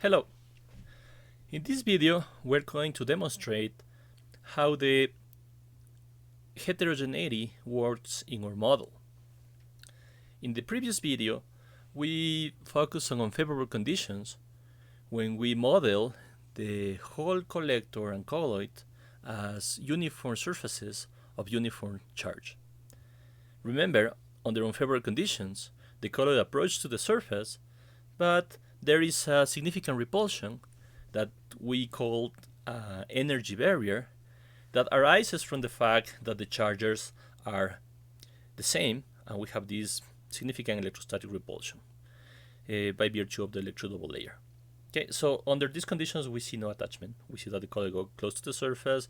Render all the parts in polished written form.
Hello. In this video, we're going to demonstrate how the heterogeneity works in our model. In the previous video, we focused on unfavorable conditions when we model the whole collector and colloid as uniform surfaces of uniform charge. Remember, under unfavorable conditions, the colloid approaches to the surface, but there is a significant repulsion that we call energy barrier that arises from the fact that the charges are the same and we have this significant electrostatic repulsion by virtue of the electrodouble layer. Okay, so under these conditions we see no attachment. We see that the colloid goes close to the surface,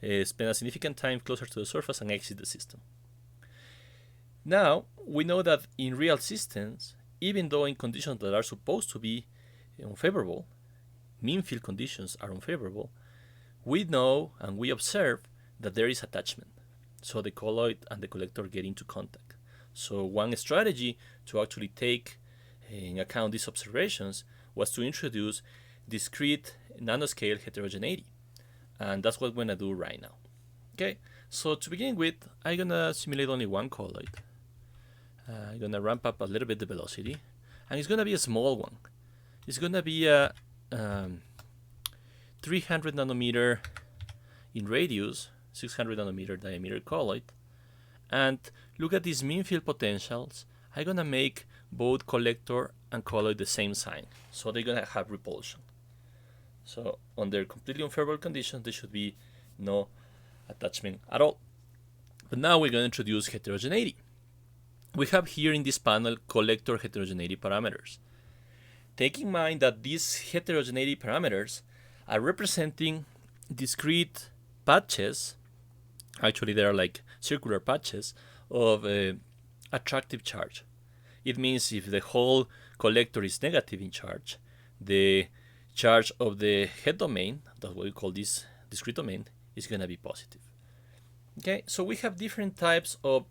spend a significant time closer to the surface and exit the system. Now, we know that in real systems, even though in conditions that are supposed to be unfavorable, mean field conditions are unfavorable, we know and we observe that there is attachment. So the colloid and the collector get into contact. So one strategy to actually take in account these observations was to introduce discrete nanoscale heterogeneity. And that's what we're going to do right now. Okay, so to begin with, I'm going to simulate only one colloid. I'm going to ramp up a little bit the velocity. And it's going to be a small one. It's going to be a 300 nanometer in radius, 600 nanometer diameter colloid. And look at these mean field potentials. I'm going to make both collector and colloid the same sign. So they're going to have repulsion. So under completely unfavorable conditions, there should be no attachment at all. But now we're going to introduce heterogeneity. We have here in this panel collector heterogeneity parameters. Take in mind that these heterogeneity parameters are representing discrete patches. Actually, they are like circular patches of attractive charge. It means if the whole collector is negative in charge, the charge of the head domain, that's what we call this discrete domain, is going to be positive. Okay, so we have different types of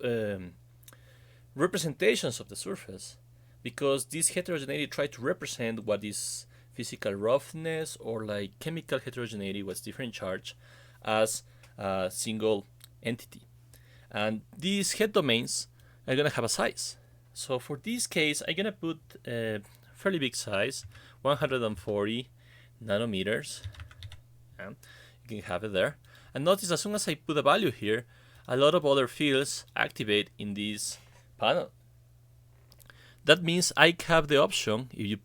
representations of the surface because this heterogeneity try to represent what is physical roughness or like chemical heterogeneity, what's different charge, as a single entity. And these head domains are going to have a size. So for this case, I'm going to put a fairly big size, 140 nanometers. And you can have it there. And notice as soon as I put a value here, a lot of other fields activate in this panel. That means I have the option, if you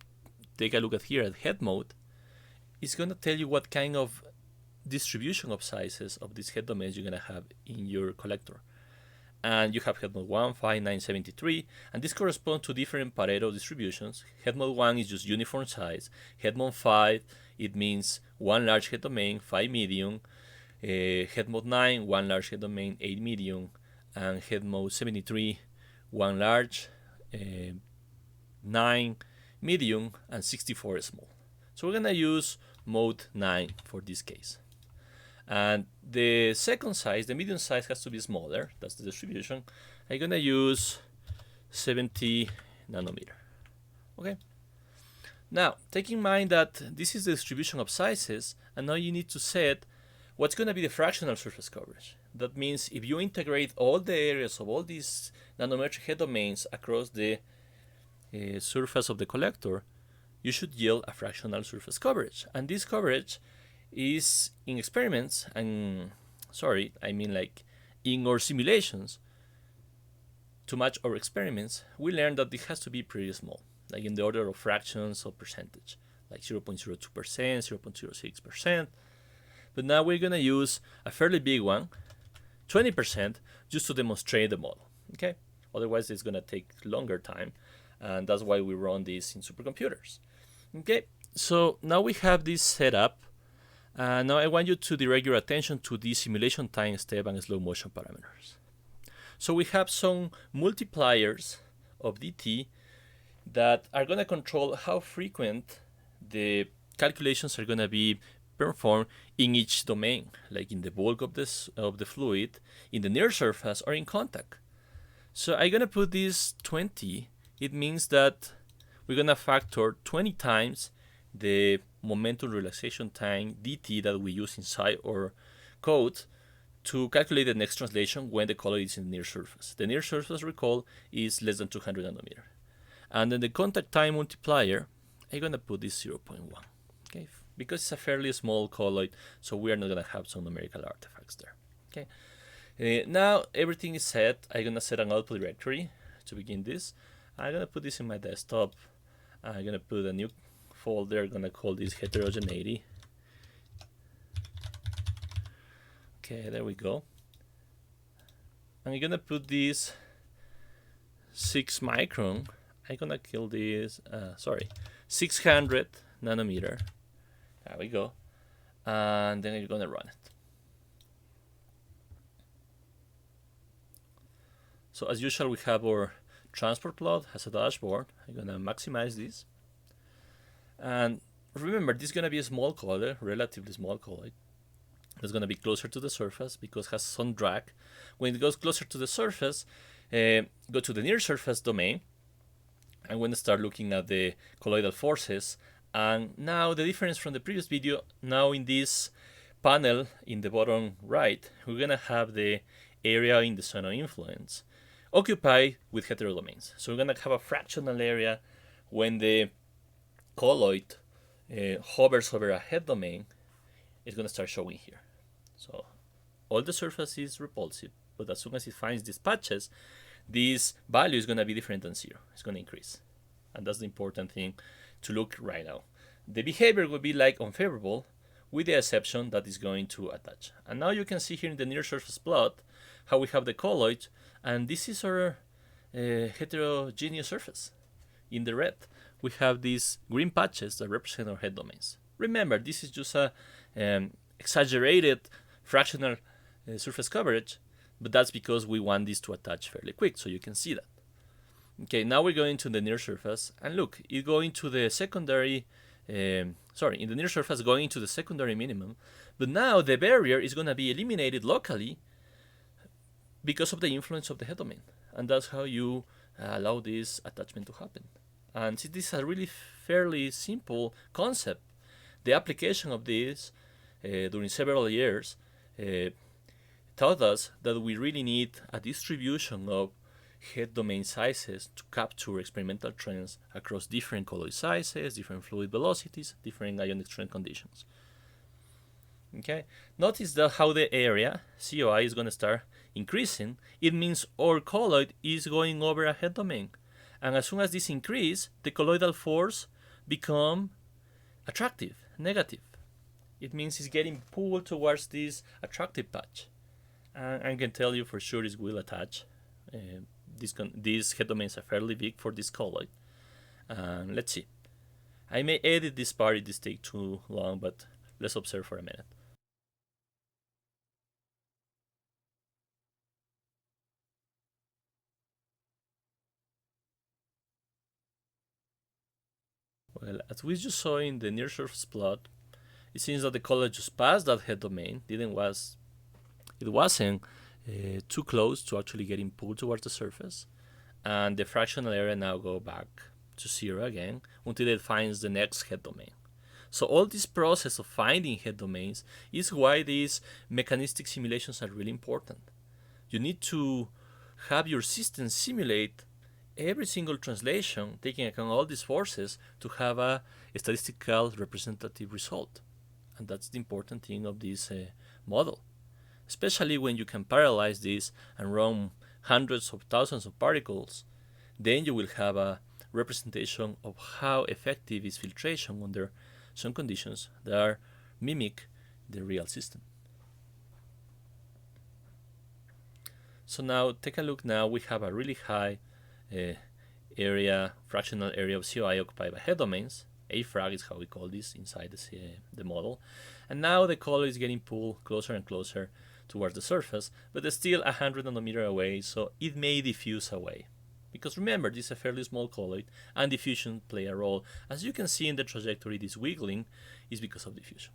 take a look at here at head mode, it's going to tell you what kind of distribution of sizes of these head domains you're going to have in your collector. And you have head mode 1, 5, 9, 73, and this corresponds to different Pareto distributions. Head mode 1 is just uniform size. Head mode 5, it means 1 large head domain, 5 medium. Head mode 9, 1 large head domain, 8 medium. And head mode 73, 1 large, 9 medium, and 64 small. So we're going to use mode 9 for this case. And the second size, the medium size, has to be smaller. That's the distribution. I'm going to use 70 nanometer. Okay. Now, take in mind that this is the distribution of sizes, and now you need to set what's going to be the fractional surface coverage. That means if you integrate all the areas of all these nanometric head domains across the surface of the collector, you should yield a fractional surface coverage. And this coverage is in experiments, and in our simulations, to match our experiments, we learned that it has to be pretty small, like in the order of fractions of percentage, like 0.02%, 0.06%. But now we're going to use a fairly big one, 20%, just to demonstrate the model. Okay? Otherwise, it's going to take longer time, and that's why we run this in supercomputers. Okay? So now we have this set up. Now I want you to direct your attention to the simulation time step and slow motion parameters. So we have some multipliers of dt that are going to control how frequent the calculations are going to be performed in each domain, like in the bulk of the fluid, in the near surface, or in contact. So I'm going to put this 20. It means that we're going to factor 20 times the momentum relaxation time dt that we use inside our code to calculate the next translation when the colloid is in the near surface. The near surface, recall, is less than 200 nanometer. And then the contact time multiplier, I'm going to put this 0.1, okay? Because it's a fairly small colloid, so we are not going to have some numerical artifacts there, okay? Now everything is set. I'm going to set an output directory to begin this. I'm going to put this in my desktop. I'm going to put a new folder. I'm going to call this heterogeneity. Okay, there we go. I'm going to put this 6 micron. I'm going to kill this, 600 nanometer. There we go. And then you're going to run it. So as usual, we have our transport plot as a dashboard. I'm going to maximize this. And remember, this is going to be a small colloid, relatively small colloid. It's going to be closer to the surface because it has some drag. When it goes closer to the surface, go to the near surface domain. I'm going to start looking at the colloidal forces. And now the difference from the previous video, now in this panel in the bottom right, we're going to have the area in the zone of influence occupied with heterodomains. So we're going to have a fractional area when the colloid hovers over a head domain. It's going to start showing here. So all the surface is repulsive, but as soon as it finds these patches, this value is going to be different than 0. It's going to increase. And that's the important thing to look right now. The behavior will be like unfavorable, with the exception that is going to attach. And now you can see here in the near surface plot how we have the colloid, and this is our heterogeneous surface. In the red, we have these green patches that represent our head domains. Remember, this is just a exaggerated fractional surface coverage, but that's because we want this to attach fairly quick, so you can see that. Okay, now we're going to the near surface, and look, it's going to the secondary, in the near surface going to the secondary minimum, but now the barrier is going to be eliminated locally because of the influence of the head domain, and that's how you allow this attachment to happen. And since this is a really fairly simple concept, the application of this during several years taught us that we really need a distribution of head domain sizes to capture experimental trends across different colloid sizes, different fluid velocities, different ionic strength conditions. Okay, notice that how the area COI is going to start increasing. It means our colloid is going over a head domain, and as soon as this increases, the colloidal force become attractive, negative. It means it's getting pulled towards this attractive patch, and I can tell you for sure it will attach. These head domains are fairly big for this colloid. Let's see. I may edit this part if this takes too long, but let's observe for a minute. Well, as we just saw in the near surface plot, it seems that the colloid just passed that head domain. It wasn't too close to actually getting pulled towards the surface, and the fractional area now go back to 0 again until it finds the next head domain. So all this process of finding head domains is why these mechanistic simulations are really important. You need to have your system simulate every single translation, taking account all these forces, to have a statistical representative result. And that's the important thing of this model, especially when you can parallelize this and run hundreds of thousands of particles. Then you will have a representation of how effective is filtration under some conditions that are mimic the real system. So now take a look. Now we have a really high fractional area of COI occupied by head domains. A-frag is how we call this inside the model. And now the colloid is getting pulled closer and closer towards the surface, but it's still 100 nanometer away, so it may diffuse away. Because remember, this is a fairly small colloid, and diffusion play a role. As you can see in the trajectory, this wiggling is because of diffusion.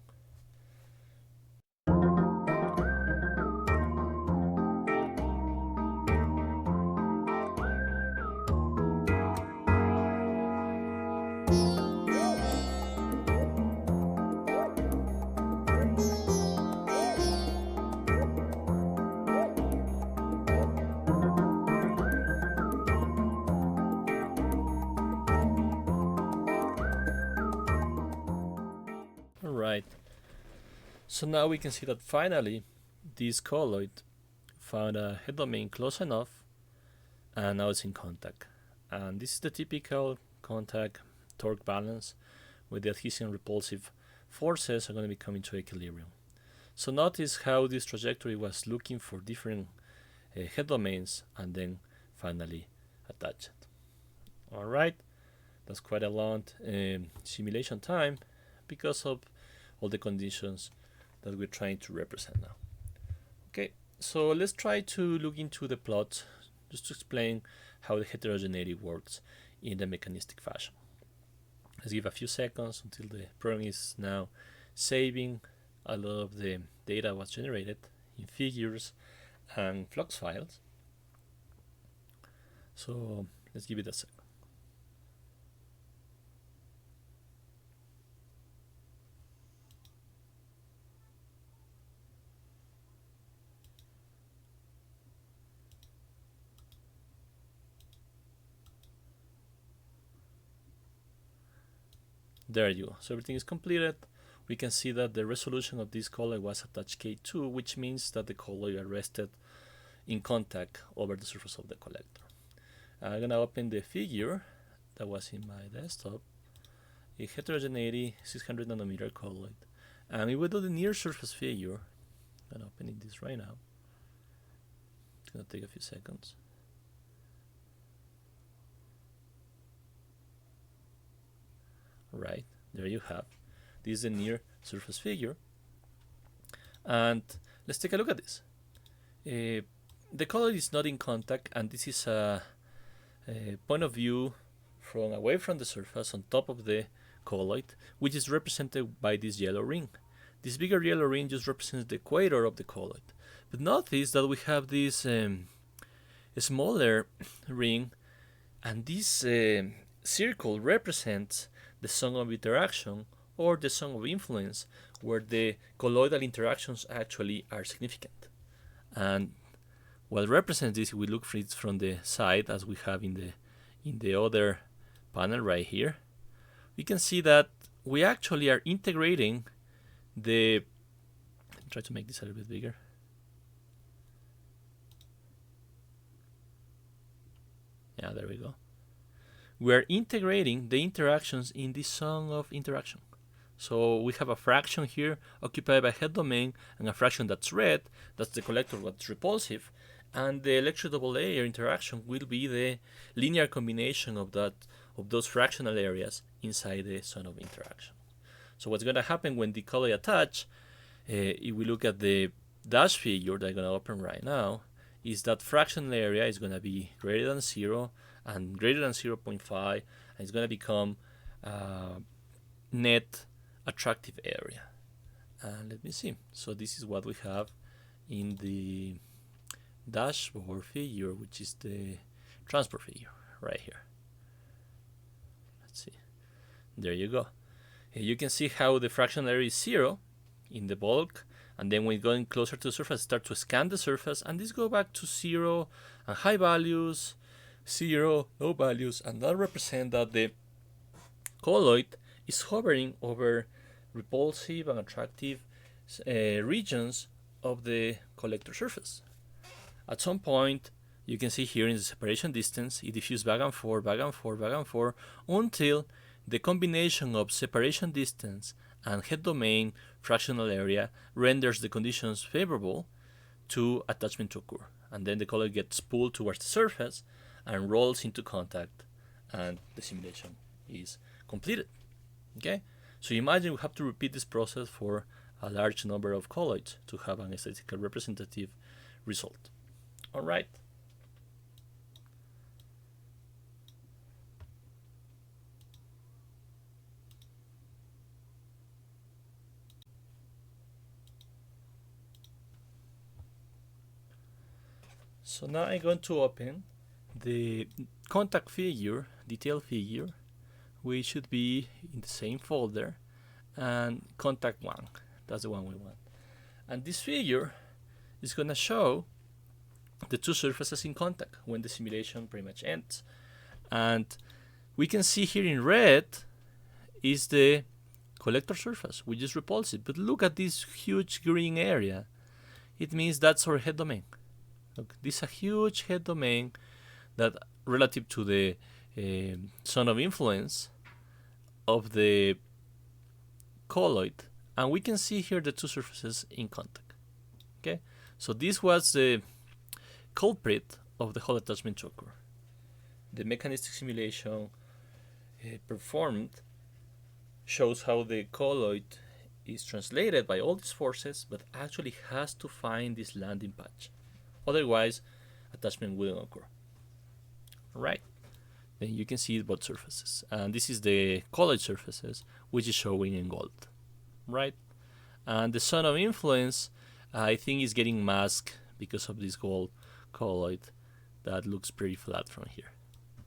Alright, so now we can see that finally this colloid found a head domain close enough, and now it's in contact. And this is the typical contact torque balance where the adhesive and repulsive forces are going to be coming to equilibrium. So notice how this trajectory was looking for different head domains and then finally attach it. Alright, that's quite a long simulation time because of all the conditions that we're trying to represent now. Okay, so let's try to look into the plot just to explain how the heterogeneity works in the mechanistic fashion. Let's give a few seconds until the program is now saving a lot of the data was generated in figures and flux files. So let's give it a second. There you go. So everything is completed. We can see that the resolution of this colloid was attached K2, which means that the colloid rested in contact over the surface of the collector. I'm going to open the figure that was in my desktop, a heterogeneity 600 nanometer colloid. And if we do the near surface figure, I'm opening this right now. It's going to take a few seconds. Right, there you have. This is the near surface figure. And let's take a look at this. The colloid is not in contact, and this is a point of view from away from the surface on top of the colloid, which is represented by this yellow ring. This bigger yellow ring just represents the equator of the colloid. But notice that we have this smaller ring, and this circle represents the zone of interaction or the zone of influence where the colloidal interactions actually are significant. And what represents this, if we look for it from the side as we have in the other panel right here, we can see that we actually are integrating the, try to make this a little bit bigger. Yeah, there we go. We are integrating the interactions in this zone of interaction. So we have a fraction here occupied by head domain and a fraction that's red, that's the collector that's repulsive, and the electric double layer interaction will be the linear combination of those fractional areas inside the zone of interaction. So what's going to happen when the colloid attach, if we look at the dash figure that I'm going to open right now, is that fractional area is going to be greater than 0 and greater than 0.5, and it's going to become net attractive area. And let me see. So this is what we have in the dashboard figure, which is the transport figure right here. Let's see. There you go. You can see how the fractional area is 0 in the bulk, and then when going closer to the surface, start to scan the surface, and this go back to 0 and high values, 0, low values, and that represent that the colloid is hovering over repulsive and attractive regions of the collector surface. At some point, you can see here in the separation distance, it diffuses back and forth, back and forth, back and forth, until the combination of separation distance and head domain fractional area renders the conditions favorable to attachment to occur. And then the colloid gets pulled towards the surface and rolls into contact, and the simulation is completed. Okay, so imagine we have to repeat this process for a large number of colloids to have an statistical representative result. All right. So now I'm going to open the contact figure, detail figure, which should be in the same folder, and contact 1. That's the one we want. And this figure is going to show the two surfaces in contact when the simulation pretty much ends. And we can see here in red is the collector surface, which is repulsive. But look at this huge green area. It means that's our head domain. Look, this is a huge head domain that relative to the zone of influence of the colloid, and we can see here the two surfaces in contact. Okay, so this was the culprit of the Hall attachment to occur. The mechanistic simulation performed shows how the colloid is translated by all these forces, but actually has to find this landing patch. Otherwise, attachment wouldn't occur. Right? Then you can see both surfaces. And this is the colloid surfaces, which is showing in gold. Right? And the zone of influence, I think, is getting masked because of this gold colloid that looks pretty flat from here.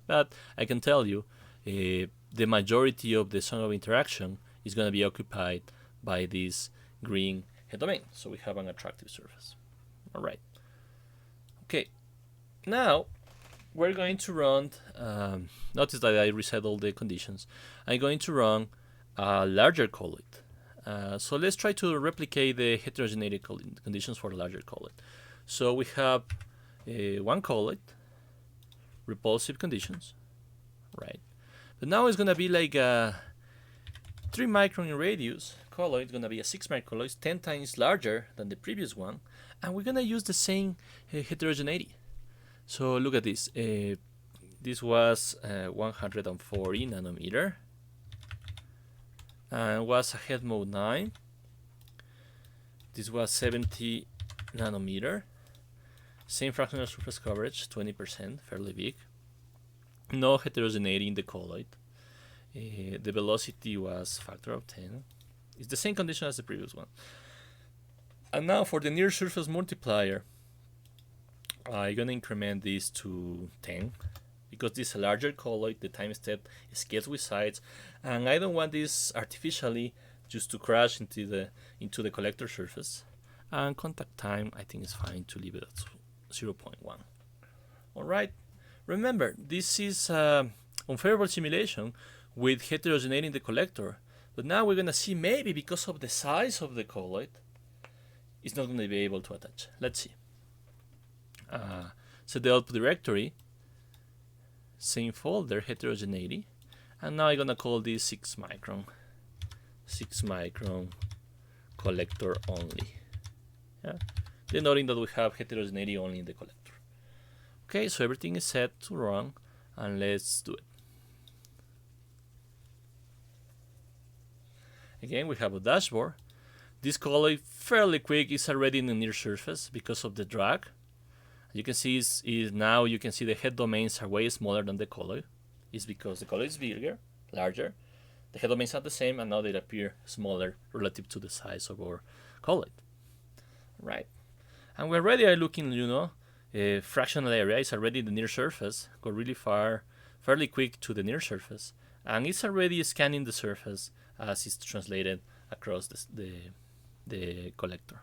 But I can tell you, the majority of the zone of interaction is going to be occupied by this green head domain. So we have an attractive surface. All right. Okay. Now we're going to run, notice that I reset all the conditions. I'm going to run a larger colloid. So let's try to replicate the heterogeneity conditions for the larger colloid. So we have one colloid, repulsive conditions, right? But now it's going to be like a 3 micron in radius colloid. It's going to be a 6 micron colloid, 10 times larger than the previous one. And we're going to use the same heterogeneity. So look at this. This was 140 nanometer. And was a head mode 9. This was 70 nanometer. Same fractional surface coverage, 20%, fairly big. No heterogeneity in the colloid. The velocity was factor of 10. It's the same condition as the previous one. And now for the near surface multiplier, I'm going to increment this to 10 because this is a larger colloid. The time step scales with sides, and I don't want this artificially just to crash into the collector surface. And contact time, I think it's fine to leave it at 0.1. All right. Remember, this is unfavorable simulation with heterogeneity in the collector. But now we're going to see maybe because of the size of the colloid, it's not going to be able to attach. Let's see. So the output directory, same folder, heterogeneity. And now I'm going to call this 6 micron. 6 micron collector only. Yeah. Denoting that we have heterogeneity only in the collector. Okay, so everything is set to run, and let's do it. Again, we have a dashboard. This colloid, fairly quick, is already in the near surface because of the drag. You can see now you can see the head domains are way smaller than the colloid. It's because the colloid is bigger, larger. The head domains are the same, and now they appear smaller relative to the size of our colloid. Right. And we already are looking, fractional area is already in the near surface, go really far, fairly quick to the near surface, and it's already scanning the surface as it's translated across the collector.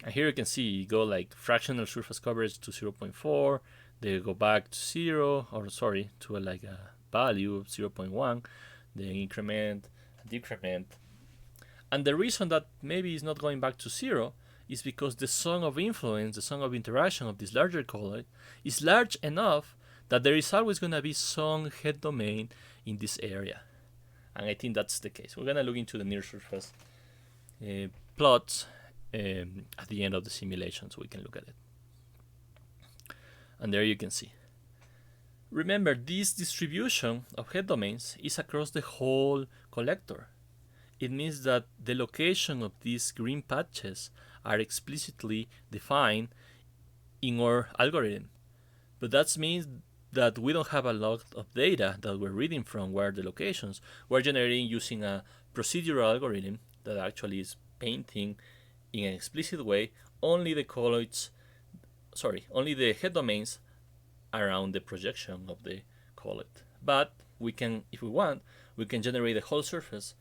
And here you can see you go like fractional surface coverage to 0.4, they go back to 0, or sorry, to like a value of 0.1, then increment, decrement. And the reason that maybe it's not going back to 0 is because the zone of influence, the zone of interaction of this larger colloid is large enough that there is always going to be some head domain in this area. And I think that's the case. We're going to look into the near surface plots at the end of the simulation so we can look at it. And there you can see. Remember, this distribution of head domains is across the whole collector. It means that the location of these green patches are explicitly defined in our algorithm. But that means that we don't have a lot of data that we're reading from where the locations. We're generating using a procedural algorithm that actually is painting in an explicit way only the colloids, only the head domains around the projection of the colloid. But we can, if we want, we can generate the whole surface,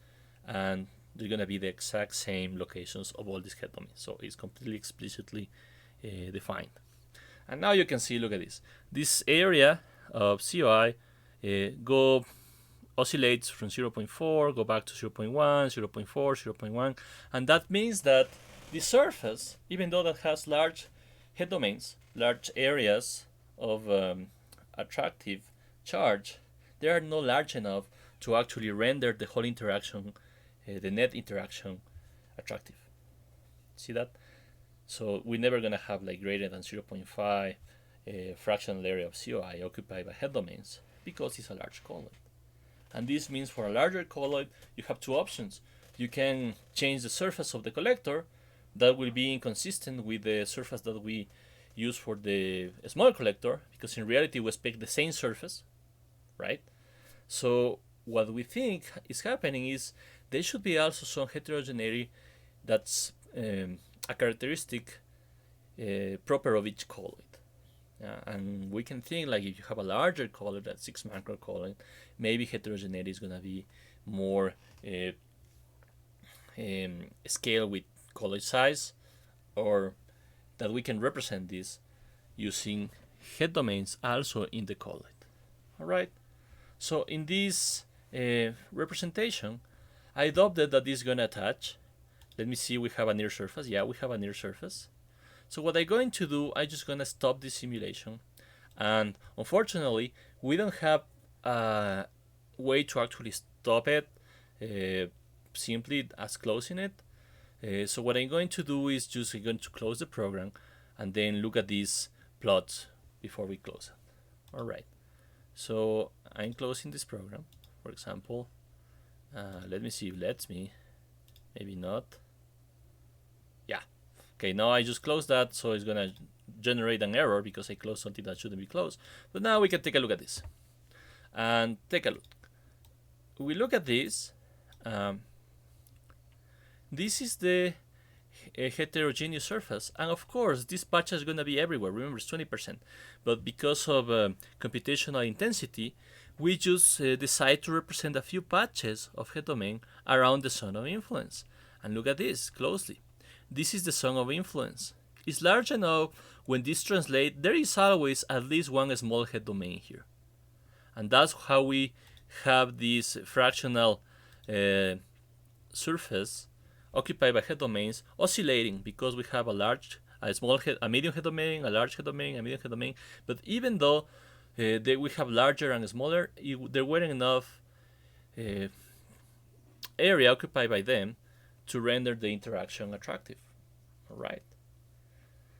and they're going to be the exact same locations of all these head domains. So it's completely explicitly defined. And now you can see, look at this. This area of COI go oscillates from 0.4, go back to 0.1, 0.4, 0.1, and that means that the surface, even though that has large head domains, large areas of attractive charge, they are not large enough to actually render the whole interaction, the net interaction, attractive. See that? So we're never going to have like greater than 0.5 fractional area of COI occupied by head domains because it's a large colloid. And this means for a larger colloid, you have two options. You can change the surface of the collector. That will be inconsistent with the surface that we use for the small collector, because in reality we expect the same surface, right? So what we think is happening is there should be also some heterogeneity that's a characteristic proper of each colloid. And we can think like if you have a larger colloid, that 6 macron colloid, maybe heterogeneity is going to be more scale with colloid size, or that we can represent this using head domains also in the colloid. All right. So in this representation, I adopted that this is going to attach. Let me see, we have a near surface. Yeah, we have a near surface. So what I'm going to do, I'm just going to stop this simulation. And unfortunately, we don't have a way to actually stop it simply as closing it. So what I'm going to do is just I'm going to close the program and then look at these plots before we close it. All right. So I'm closing this program, for example. Let me see if it lets me. Maybe not. Yeah. Okay, now I just closed that, so it's gonna generate an error because I closed something that shouldn't be closed. But now we can take a look at this. And take a look. We look at this. This is the heterogeneous surface, and of course this patch is going to be everywhere. Remember, it's 20%, but because of computational intensity, we just decide to represent a few patches of head domain around the zone of influence. And look at this closely. This is the zone of influence. It's large enough. When this translates, there is always at least one small head domain here, and that's how we have this fractional surface occupied by head domains oscillating, because we have a medium head domain, a large head domain, a medium head domain. But even though we have larger and smaller, there weren't enough area occupied by them to render the interaction attractive. All right.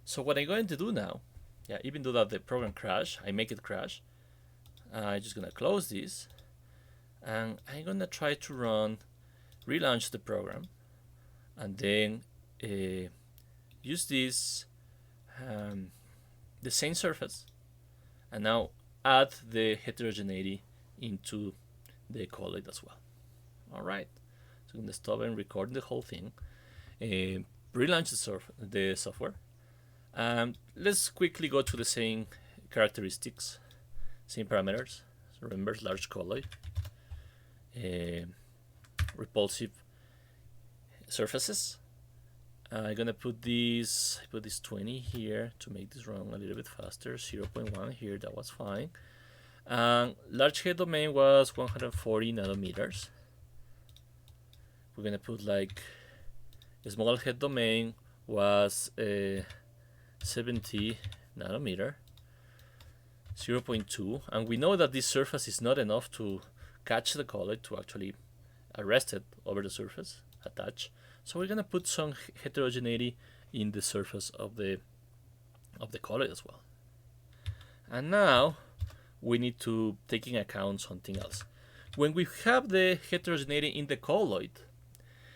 So what I'm going to do now, even though that the program crashed, I make it crash. I'm just gonna close this, and I'm gonna try to relaunch the program, and then use this the same surface, and now add the heterogeneity into the colloid as well. All right. So I'm gonna stop and record the whole thing. Relaunch the software. Let's quickly go to the same characteristics, same parameters. So remember, large colloid, repulsive surfaces. I'm gonna put this 20 here to make this run a little bit faster. 0.1 here, that was fine. Large head domain was 140 nanometers. We're gonna put like a small head domain was 70 nanometer, 0.2, and we know that this surface is not enough to catch the colloid, to actually arrest it over the surface, attach. So we're gonna put some heterogeneity in the surface of the colloid as well. And now we need to take into account something else. When we have the heterogeneity in the colloid,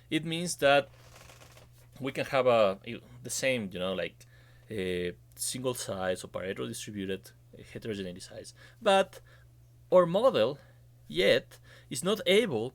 it means that we can have the same, like a single size or Pareto distributed heterogeneity size, but our model yet is not able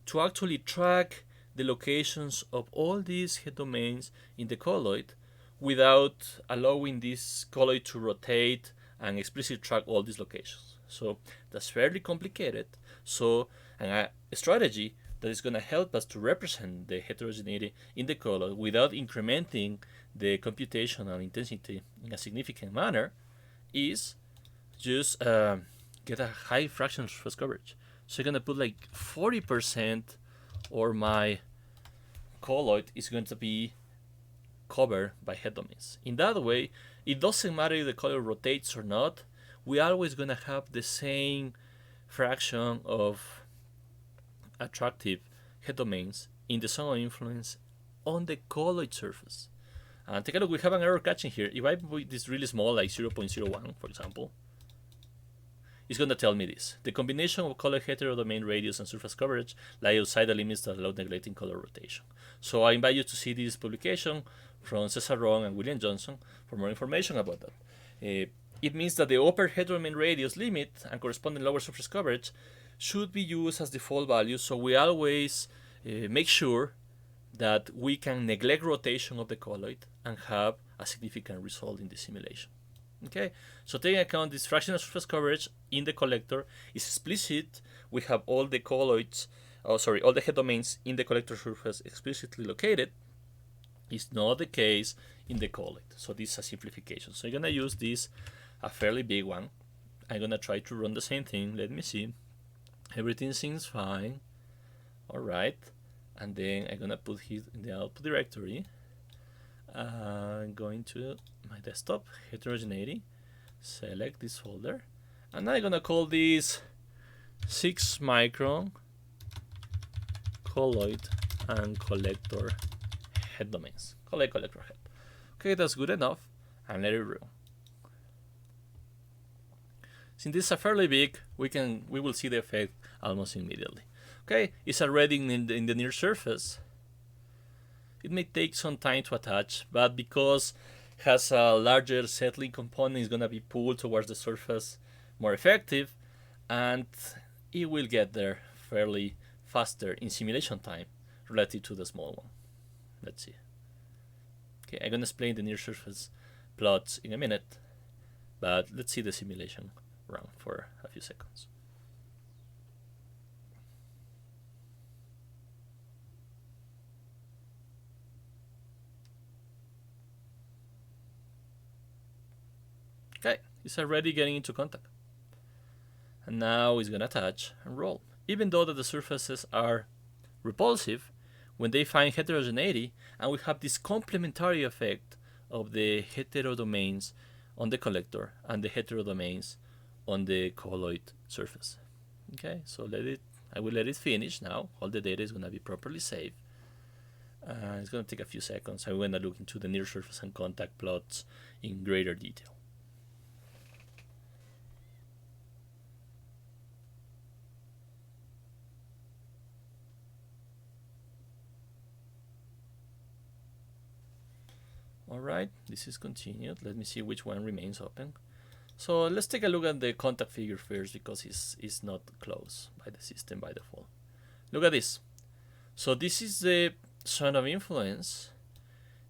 to actually track the locations of all these head domains in the colloid without allowing this colloid to rotate and explicitly track all these locations. So that's fairly complicated. So a strategy that is going to help us to represent the heterogeneity in the colloid without incrementing the computational intensity in a significant manner is just get a high fractional surface coverage. So I'm gonna put like 40%, or my colloid is going to be covered by head domains. In that way, it doesn't matter if the colloid rotates or not, we're always gonna have the same fraction of attractive head domains in the zone of influence on the colloid surface. And take a look, we have an error catching here. If I put this really small, like 0.01, for example, it's going to tell me this. The combination of colloid heterodomain radius and surface coverage lie outside the limits that allow neglecting color rotation. So I invite you to see this publication from Cesar Ron and William Johnson for more information about that. It means that the upper heterodomain radius limit and corresponding lower surface coverage should be used as default values, so we always make sure that we can neglect rotation of the colloid and have a significant result in the simulation. Okay, so taking account this fractional surface coverage in the collector is explicit. We have all the colloids, all the head domains in the collector surface explicitly located. It's not the case in the colloid. So this is a simplification. So I'm gonna use this, a fairly big one. I'm gonna try to run the same thing. Let me see. Everything seems fine. All right. And then I'm gonna put it in the output directory. I'm going to my desktop, heterogeneity, select this folder, and I'm gonna call this 6 micron colloid and collector head domains. Colloid collector head. Okay, that's good enough, and let it run. Since this is fairly big, we will see the effect almost immediately. Okay, it's already in the near surface. It may take some time to attach, but because it has a larger settling component, it's gonna be pulled towards the surface more effective, and it will get there fairly faster in simulation time relative to the small one. Let's see. Okay, I'm gonna explain the near surface plots in a minute, but let's see the simulation run for a few seconds. Okay, it's already getting into contact. And now it's gonna touch and roll. Even though that the surfaces are repulsive, when they find heterogeneity, and we have this complementary effect of the heterodomains on the collector and the heterodomains on the colloid surface. Okay, so I will let it finish now. All the data is gonna be properly saved. It's gonna take a few seconds. I'm gonna look into the near surface and contact plots in greater detail. Alright, this is continued. Let me see which one remains open. So let's take a look at the contact figure first, because it's not closed by the system by default. Look at this. So this is the zone of influence.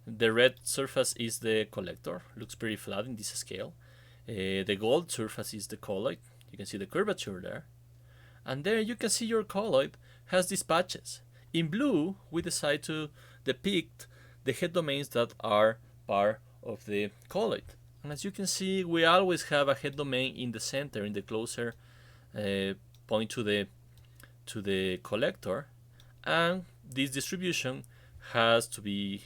The red surface is the collector. Looks pretty flat in this scale. The gold surface is the colloid. You can see the curvature there. And there you can see your colloid has these patches. In blue, we decide to depict the head domains that are part of the colloid. And as you can see, we always have a head domain in the center, in the closer point to the collector, and this distribution has to be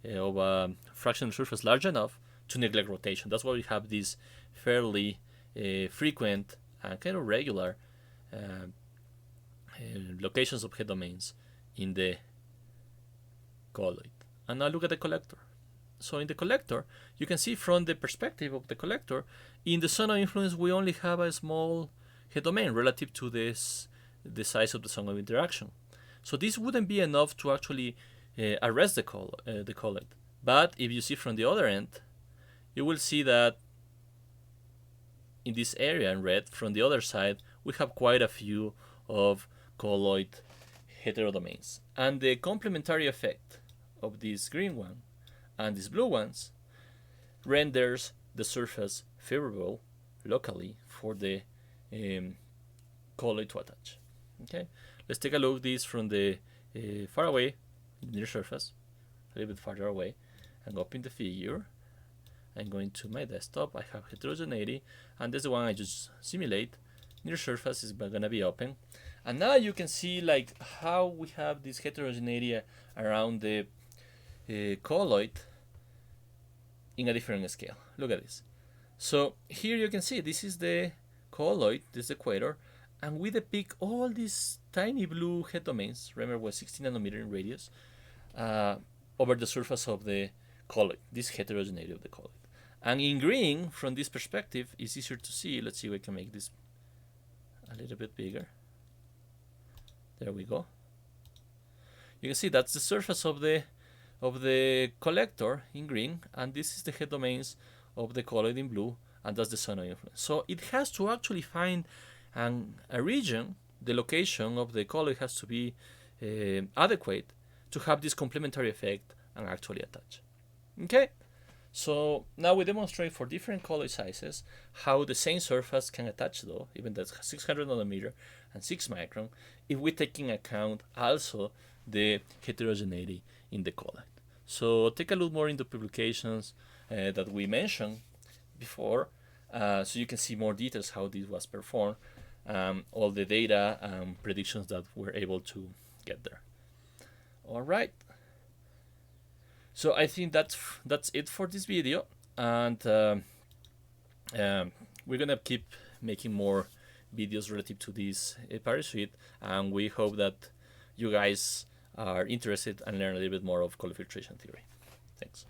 of a fractional surface large enough to neglect rotation. That's why we have these fairly frequent and kind of regular locations of head domains in the colloid. And now look at the collector. So in the collector, you can see from the perspective of the collector, in the zone of influence we only have a small head domain relative to the size of the zone of interaction. So this wouldn't be enough to actually arrest the colloid. But if you see from the other end, you will see that in this area in red, from the other side, we have quite a few of colloid heterodomains. And the complementary effect of this green one and these blue ones renders the surface favorable locally for the colloid to attach. Okay, let's take a look at this from the far away, near surface, a little bit farther away, and up in the figure. I'm going to my desktop. I have heterogeneity, and this is the one I just simulate. near surface is gonna be open. And now you can see like how we have this heterogeneity around the colloid in a different scale. Look at this. So here you can see this is the colloid, this is the equator, and we depict all these tiny blue head domains, remember was 16 nanometer in radius, over the surface of the colloid, this heterogeneity of the colloid. And in green, from this perspective, it's easier to see. Let's see if we can make this a little bit bigger. There we go. You can see that's the surface of the collector in green, and this is the head domains of the colloid in blue, and that's the zone of influence. So it has to actually find a region, the location of the colloid has to be adequate to have this complementary effect and actually attach. Okay, so now we demonstrate for different colloid sizes how the same surface can attach, though, even that's 600 nanometer and 6 micron, if we take into account also the heterogeneity in the colloid. So take a look more into publications that we mentioned before, so you can see more details how this was performed, all the data and predictions that we're able to get there. All right. So I think that's it for this video, and we're gonna keep making more videos relative to this Paris suite, and we hope that you guys are interested and learn a little bit more of color filtration theory. Thanks.